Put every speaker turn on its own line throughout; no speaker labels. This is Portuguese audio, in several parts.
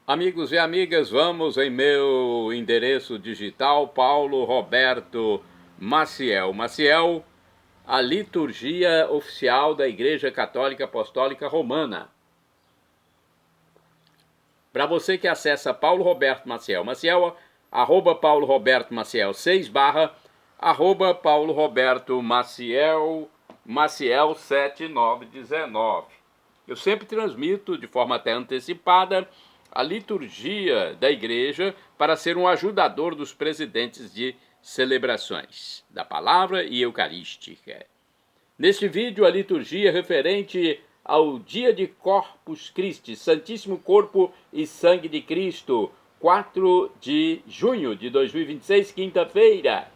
Amigos e amigas, vamos em meu endereço digital, Paulo Roberto Maciel. Maciel, a liturgia oficial da Igreja Católica Apostólica Romana. Para você que acessa Paulo Roberto Maciel, arroba Paulo Roberto Maciel 6 arroba Paulo Roberto Maciel 7919. Eu sempre transmito de forma até antecipada a liturgia da igreja para ser um ajudador dos presidentes de celebrações da palavra e eucarística. Neste vídeo, a liturgia referente ao dia de Corpus Christi, Santíssimo Corpo e Sangue de Cristo, 4 de junho de 2026, quinta-feira.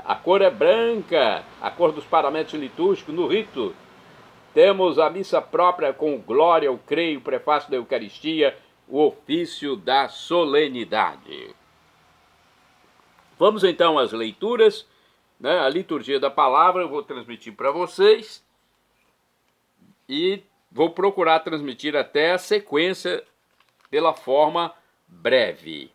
A cor é branca, a cor dos paramentos litúrgicos no rito. Temos a missa própria com glória, eu creio, o prefácio da Eucaristia, o ofício da solenidade. Vamos então às leituras, né? A liturgia da palavra eu vou transmitir para vocês e vou procurar transmitir até a sequência pela forma breve.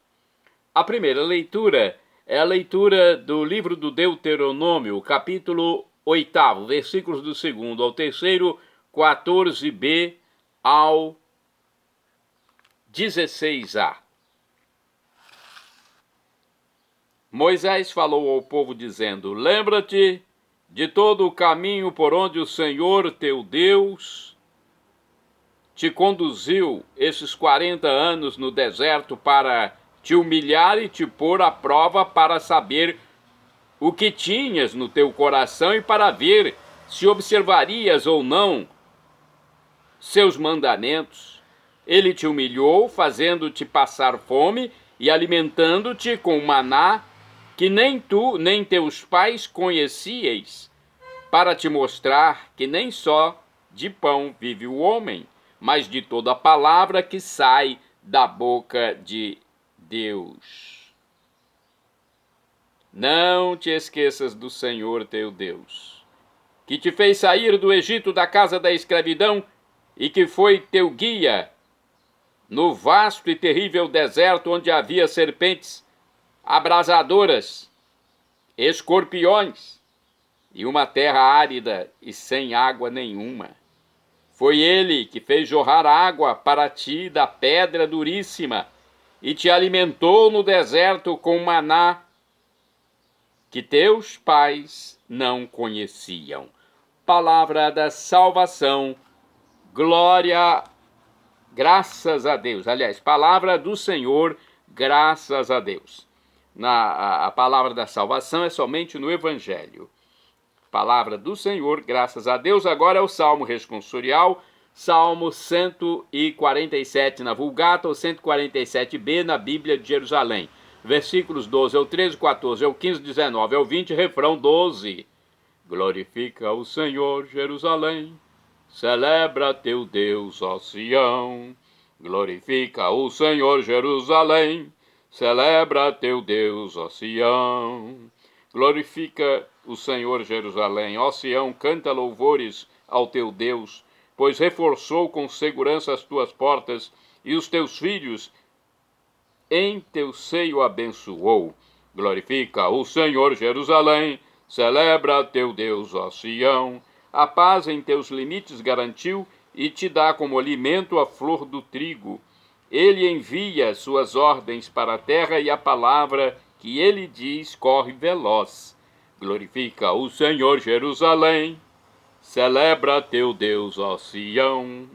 A primeira leitura é a leitura do livro do Deuteronômio, capítulo 8, versículos do 2º ao 3º, 14b ao 16a. Moisés falou ao povo dizendo: lembra-te de todo o caminho por onde o Senhor teu Deus te conduziu esses 40 anos no deserto para te humilhar e te pôr à prova para saber o que tinhas no teu coração e para ver se observarias ou não seus mandamentos. Ele te humilhou, fazendo-te passar fome e alimentando-te com maná que nem tu nem teus pais conhecieis, para te mostrar que nem só de pão vive o homem, mas de toda a palavra que sai da boca de Deus. Não te esqueças do Senhor teu Deus, que te fez sair do Egito, da casa da escravidão, e que foi teu guia no vasto e terrível deserto onde havia serpentes abrasadoras, escorpiões e uma terra árida e sem água nenhuma. Foi ele que fez jorrar água para ti da pedra duríssima e te alimentou no deserto com maná que teus pais não conheciam. Palavra da salvação, glória, graças a Deus. Aliás, palavra do Senhor, graças a Deus. A palavra da salvação é somente no Evangelho. Palavra do Senhor, graças a Deus. Agora é o Salmo responsorial, Salmo 147 na Vulgata, ou 147b na Bíblia de Jerusalém. Versículos 12 ao 13, 14 ao 15, 19 ao 20, refrão 12. Glorifica o Senhor, Jerusalém, celebra teu Deus, ó Sião. Glorifica o Senhor, Jerusalém, celebra teu Deus, ó Sião. Glorifica o Senhor, Jerusalém, ó Sião, canta louvores ao teu Deus, pois reforçou com segurança as tuas portas e os teus filhos em teu seio abençoou. Glorifica o Senhor, Jerusalém, celebra teu Deus, ó Sião. A paz em teus limites garantiu e te dá como alimento a flor do trigo. Ele envia suas ordens para a terra e a palavra que ele diz corre veloz. Glorifica o Senhor, Jerusalém, celebra teu Deus, ó Sião.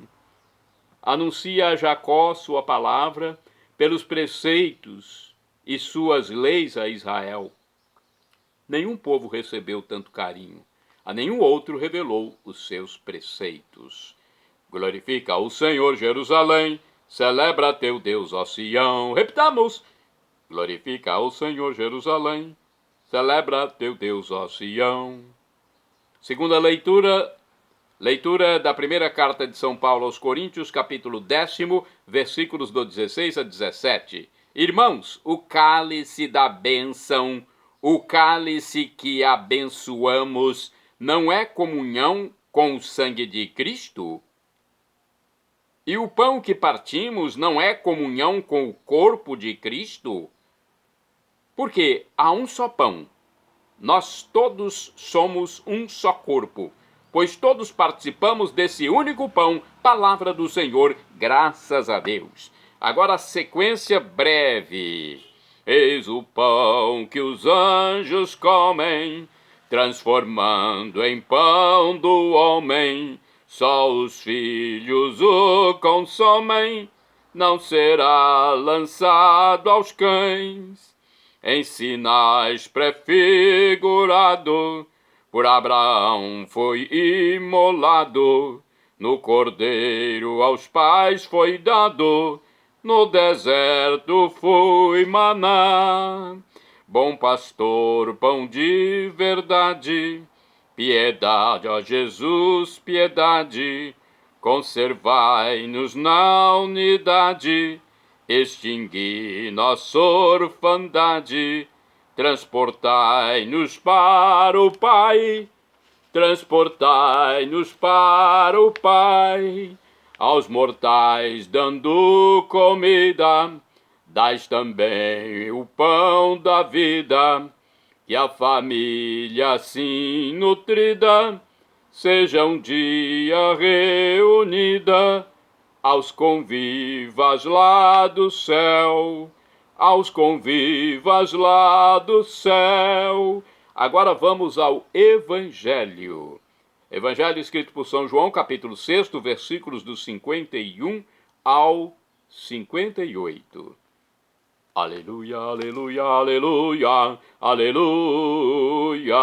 Anuncia a Jacó sua palavra, pelos preceitos e suas leis a Israel. Nenhum povo recebeu tanto carinho, a nenhum outro revelou os seus preceitos. Glorifica o Senhor, Jerusalém, celebra teu Deus, ó Sião. Repitamos: glorifica o Senhor, Jerusalém, celebra teu Deus, ó Sião. Segunda leitura, leitura da primeira carta de São Paulo aos Coríntios, capítulo 10, versículos do 16 a 17. Irmãos, o cálice da bênção, o cálice que abençoamos, não é comunhão com o sangue de Cristo? E o pão que partimos não é comunhão com o corpo de Cristo? Porque há um só pão. Nós todos somos um só corpo, pois todos participamos desse único pão, palavra do Senhor, graças a Deus. Agora a sequência breve. Eis o pão que os anjos comem, transformando em pão do homem. Só os filhos o consomem, não será lançado aos cães. Em sinais prefigurado, por Abraão foi imolado, no cordeiro aos pais foi dado, no deserto foi maná. Bom pastor, pão de verdade, piedade, ó Jesus, piedade, conservai-nos na unidade, extingui nossa orfandade, transportai-nos para o Pai, transportai-nos para o Pai. Aos mortais dando comida, dais também o pão da vida, que a família assim nutrida seja um dia reunida aos convivas lá do céu, aos convivas lá do céu. Agora vamos ao Evangelho. Evangelho escrito por São João, capítulo 6, versículos do 51 ao 58. Aleluia, aleluia, aleluia, aleluia,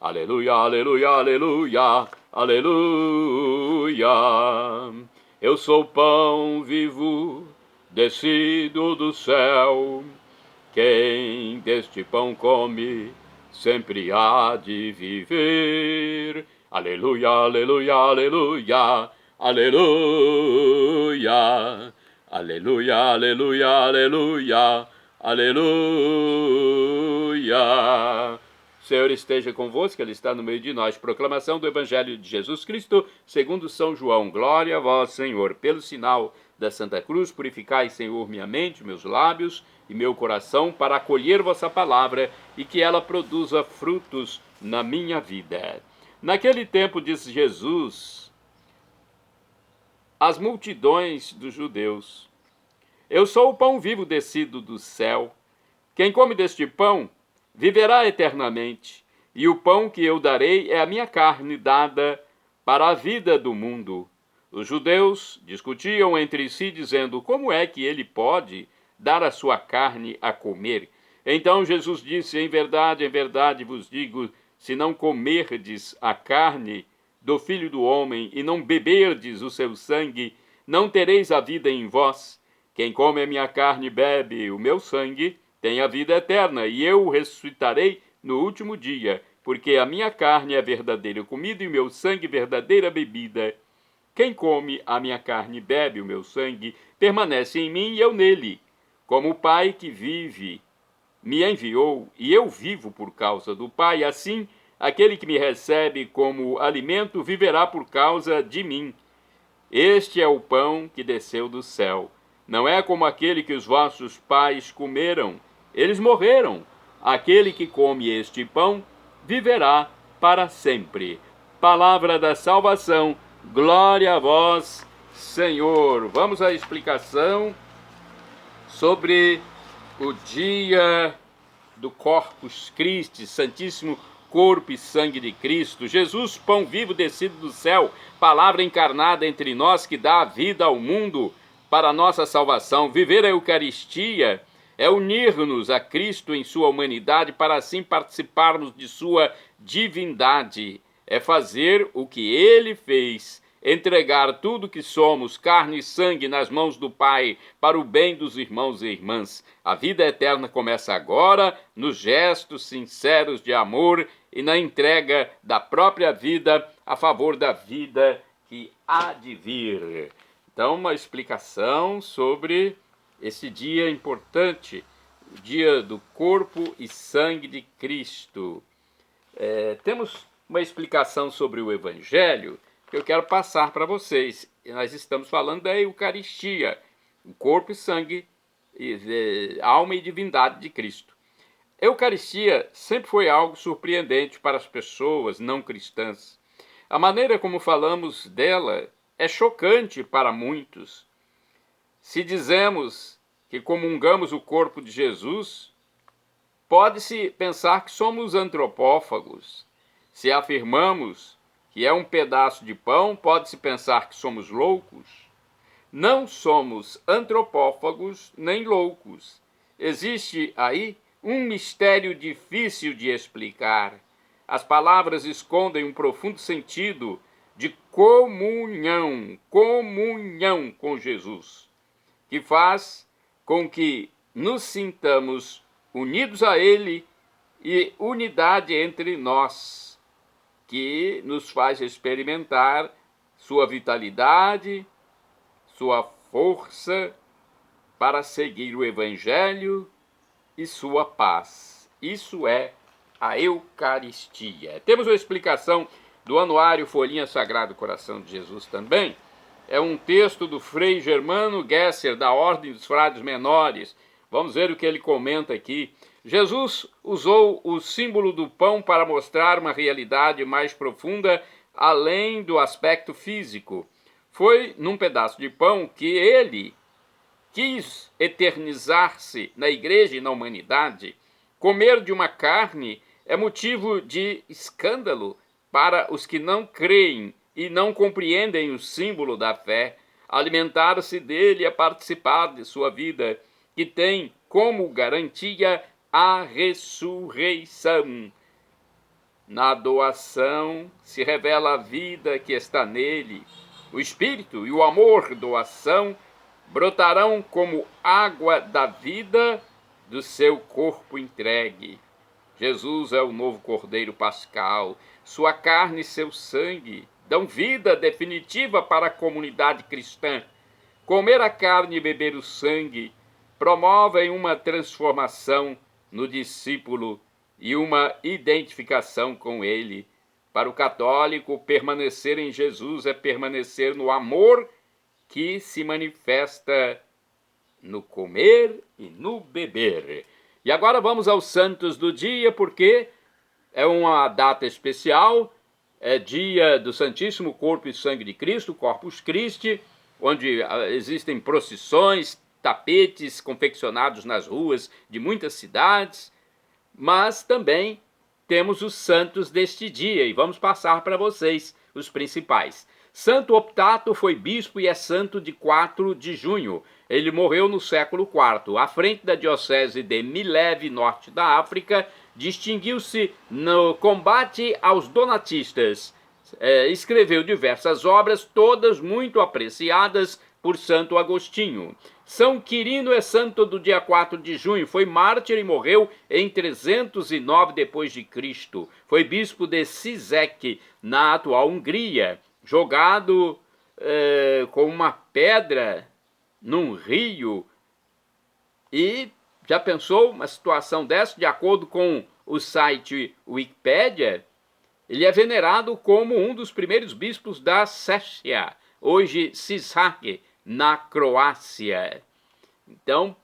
aleluia, aleluia, aleluia, aleluia. Eu sou pão vivo, descido do céu. Quem deste pão come, sempre há de viver. Aleluia, aleluia, aleluia, aleluia. Aleluia, aleluia, aleluia, aleluia. Senhor esteja convosco, Ele está no meio de nós. Proclamação do Evangelho de Jesus Cristo, segundo São João. Glória a vós, Senhor. Pelo sinal da Santa Cruz, purificai, Senhor, minha mente, meus lábios e meu coração, para acolher vossa palavra e que ela produza frutos na minha vida. Naquele tempo, disse Jesus às multidões dos judeus: eu sou o pão vivo descido do céu. Quem come deste pão viverá eternamente, e o pão que eu darei é a minha carne dada para a vida do mundo. Os judeus discutiam entre si, dizendo: como é que ele pode dar a sua carne a comer? Então Jesus disse: em verdade vos digo, se não comerdes a carne do Filho do Homem e não beberdes o seu sangue, não tereis a vida em vós. Quem come a minha carne e bebe o meu sangue tem a vida eterna, e eu o ressuscitarei no último dia, porque a minha carne é verdadeira comida e o meu sangue verdadeira bebida. Quem come a minha carne e bebe o meu sangue permanece em mim e eu nele. Como o Pai que vive me enviou, e eu vivo por causa do Pai, assim aquele que me recebe como alimento viverá por causa de mim. Este é o pão que desceu do céu. Não é como aquele que os vossos pais comeram. Eles morreram. Aquele que come este pão viverá para sempre. Palavra da salvação. Glória a vós, Senhor. Vamos à explicação sobre o dia do Corpus Christi, Santíssimo Corpo e Sangue de Cristo. Jesus, pão vivo descido do céu, palavra encarnada entre nós que dá a vida ao mundo para a nossa salvação. Viver a Eucaristia é unir-nos a Cristo em sua humanidade para assim participarmos de sua divindade. É fazer o que ele fez, entregar tudo que somos, carne e sangue, nas mãos do Pai, para o bem dos irmãos e irmãs. A vida eterna começa agora, nos gestos sinceros de amor e na entrega da própria vida a favor da vida que há de vir. Então, uma explicação sobre esse dia importante, o dia do corpo e sangue de Cristo. Temos uma explicação sobre o Evangelho que eu quero passar para vocês. nós estamos falando da Eucaristia, o corpo e sangue, alma e divindade de Cristo. A Eucaristia sempre foi algo surpreendente para as pessoas não cristãs. A maneira como falamos dela é chocante para muitos. Se dizemos que comungamos o corpo de Jesus, pode-se pensar que somos antropófagos. Se afirmamos que é um pedaço de pão, pode-se pensar que somos loucos. Não somos antropófagos nem loucos. Existe aí um mistério difícil de explicar. As palavras escondem um profundo sentido de comunhão com Jesus, que faz com que nos sintamos unidos a Ele e unidade entre nós, que nos faz experimentar sua vitalidade, sua força para seguir o Evangelho e sua paz. Isso é a Eucaristia. Temos uma explicação do Anuário Folhinha Sagrado Coração de Jesus também. É um texto do Frei Germano Gesser, da Ordem dos Frades Menores. Vamos ver o que ele comenta aqui. Jesus usou o símbolo do pão para mostrar uma realidade mais profunda, além do aspecto físico. Foi num pedaço de pão que ele quis eternizar-se na igreja e na humanidade. Comer de uma carne é motivo de escândalo para os que não creem e não compreendem o símbolo da fé. Alimentar-se dele é participar de sua vida, que tem como garantia a ressurreição. Na doação se revela a vida que está nele. O espírito e o amor doação brotarão como água da vida do seu corpo entregue. Jesus é o novo Cordeiro Pascal. Sua carne e seu sangue dão vida definitiva para a comunidade cristã. Comer a carne e beber o sangue promovem uma transformação no discípulo e uma identificação com ele. Para o católico, permanecer em Jesus é permanecer no amor que se manifesta no comer e no beber. E agora vamos aos santos do dia, porque é uma data especial, é dia do Santíssimo Corpo e Sangue de Cristo, Corpus Christi, onde existem procissões, tapetes confeccionados nas ruas de muitas cidades, mas também temos os santos deste dia, e vamos passar para vocês os principais. Santo Optato foi bispo e é santo de 4 de junho. Ele morreu no século IV. À frente da diocese de Mileve, norte da África, distinguiu-se no combate aos donatistas. Escreveu diversas obras, todas muito apreciadas por Santo Agostinho. São Quirino é santo do dia 4 de junho, foi mártir e morreu em 309 d.C. Foi bispo de Székely, na atual Hungria, jogado com uma pedra num rio. E já pensou uma situação dessa? De acordo com o site Wikipédia, ele é venerado como um dos primeiros bispos da Sécia, hoje Sisak, na Croácia. Então,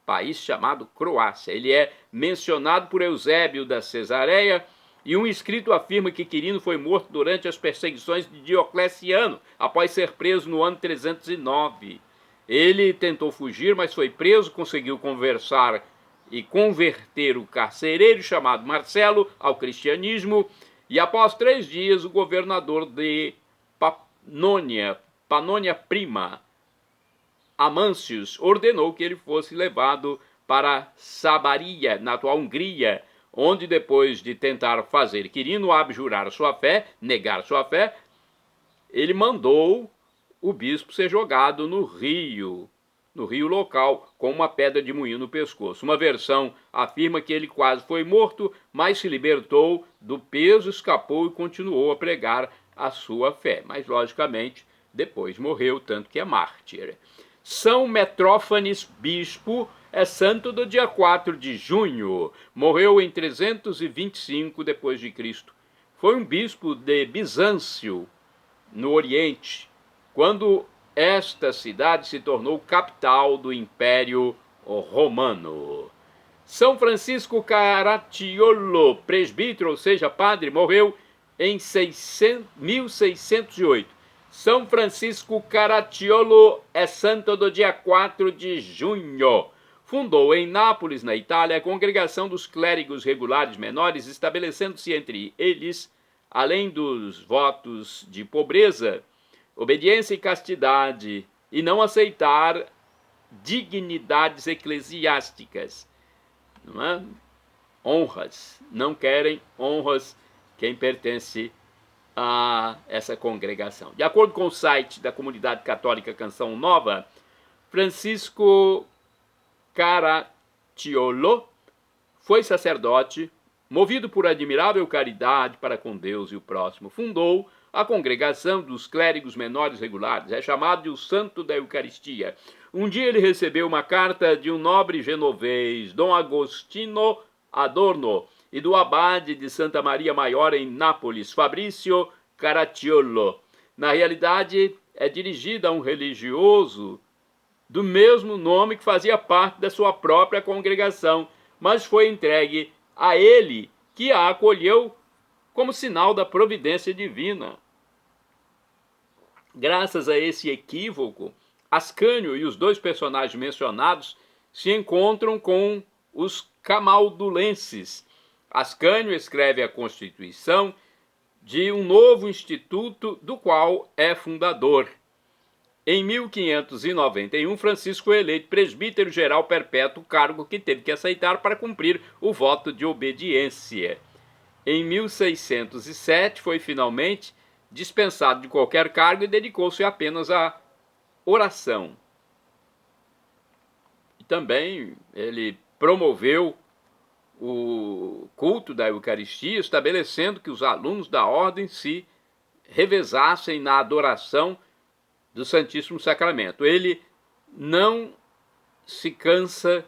país chamado Croácia. Ele é mencionado por Eusébio da Cesareia, e um escrito afirma que Quirino foi morto durante as perseguições de Diocleciano, após ser preso no ano 309. Ele tentou fugir, mas foi preso, conseguiu conversar e converter o carcereiro chamado Marcelo ao cristianismo, e após 3 dias o governador de Panônia Prima, Amâncios, ordenou que ele fosse levado para Sabaria, na atual Hungria, onde, depois de tentar fazer Quirino abjurar sua fé, negar sua fé, ele mandou o bispo ser jogado no rio local, com uma pedra de moinho no pescoço. Uma versão afirma que ele quase foi morto, mas se libertou do peso, escapou e continuou a pregar a sua fé. Mas, logicamente, depois morreu, tanto que é mártir. São Metrófanes, bispo, é santo do dia 4 de junho. Morreu em 325 d.C. Foi um bispo de Bizâncio, no Oriente, quando esta cidade se tornou capital do Império Romano. São Francisco Caracciolo, presbítero, ou seja, padre, morreu em 1608. São Francisco Caracciolo é santo do dia 4 de junho. Fundou em Nápoles, na Itália, a congregação dos clérigos regulares menores, estabelecendo-se entre eles, além dos votos de pobreza, obediência e castidade, e não aceitar dignidades eclesiásticas, não é? Honras, não querem honras quem pertence a essa congregação. De acordo com o site da Comunidade Católica Canção Nova, Francisco Caracciolo foi sacerdote, movido por admirável caridade para com Deus e o próximo. Fundou a congregação dos clérigos menores regulares, é chamado de o Santo da Eucaristia. Um dia ele recebeu uma carta de um nobre genovês, Dom Agostino Adorno, e do abade de Santa Maria Maior em Nápoles, Fabrício Caracciolo. Na realidade, é dirigida a um religioso do mesmo nome que fazia parte da sua própria congregação, mas foi entregue a ele, que a acolheu como sinal da providência divina. Graças a esse equívoco, Ascânio e os dois personagens mencionados se encontram com os camaldulenses. Ascânio escreve a constituição de um novo instituto do qual é fundador. Em 1591, Francisco é eleito presbítero geral perpétuo, cargo que teve que aceitar para cumprir o voto de obediência. Em 1607, foi finalmente dispensado de qualquer cargo e dedicou-se apenas à oração. E também ele promoveu o culto da Eucaristia, estabelecendo que os alunos da ordem se revezassem na adoração do Santíssimo Sacramento. Ele não se cansa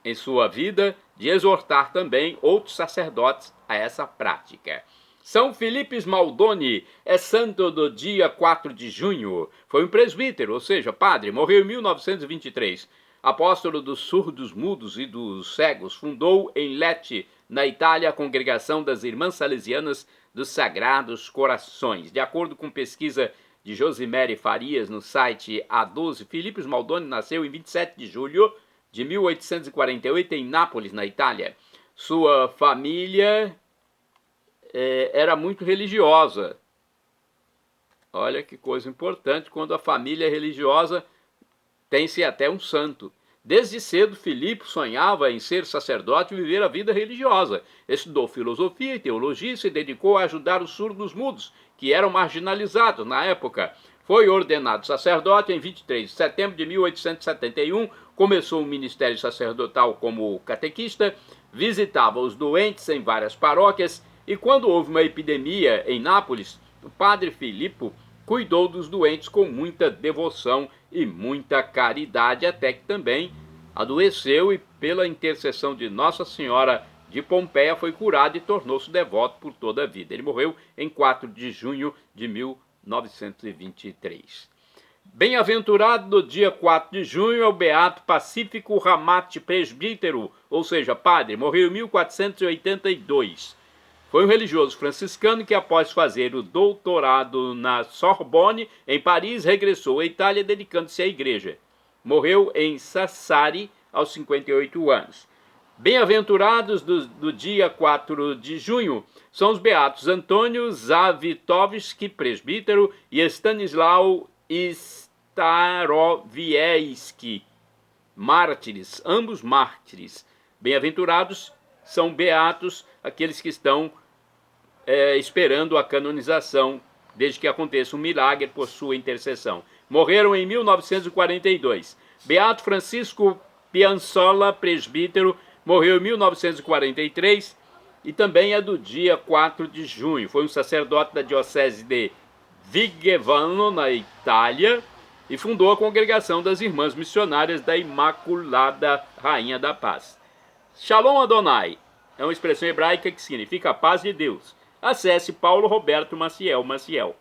em sua vida de exortar também outros sacerdotes a essa prática. São Filipe Smaldoni é santo do dia 4 de junho. Foi um presbítero, ou seja, padre, morreu em 1923. Apóstolo dos surdos, mudos e dos cegos, fundou em Lecce, na Itália, a congregação das Irmãs Salesianas dos Sagrados Corações. De acordo com pesquisa de Josimere Farias no site A12, Filipe Smaldoni nasceu em 27 de julho de 1848 em Nápoles, na Itália. Sua família era muito religiosa. Olha que coisa importante, quando a família é religiosa, tem-se até um santo. Desde cedo, Filipe sonhava em ser sacerdote e viver a vida religiosa. Estudou filosofia e teologia e se dedicou a ajudar os surdos mudos, que eram marginalizados na época. Foi ordenado sacerdote em 23 de setembro de 1871, começou o ministério sacerdotal como catequista, visitava os doentes em várias paróquias e quando houve uma epidemia em Nápoles, o padre Filippo cuidou dos doentes com muita devoção e muita caridade, até que também adoeceu e pela intercessão de Nossa Senhora de Pompeia foi curado e tornou-se devoto por toda a vida. Ele morreu em 4 de junho de 1923. Bem-aventurado no dia 4 de junho é o beato Pacífico Ramate, presbítero, ou seja, padre, morreu em 1482. Foi um religioso franciscano que, após fazer o doutorado na Sorbonne, em Paris, regressou à Itália dedicando-se à igreja. Morreu em Sassari aos 58 anos. Bem-aventurados do dia 4 de junho são os beatos Antônio Zawitkowski, presbítero, e Stanislau Starowiejski, mártires, ambos mártires. Bem-aventurados são beatos aqueles que estão esperando a canonização, desde que aconteça um milagre por sua intercessão. Morreram em 1942. Beato Francisco Pianzola, presbítero, morreu em 1943 e também é do dia 4 de junho. Foi um sacerdote da diocese de Vigevano, na Itália, e fundou a congregação das Irmãs Missionárias da Imaculada Rainha da Paz. Shalom Adonai é uma expressão hebraica que significa a paz de Deus. Acesse Paulo Roberto Maciel.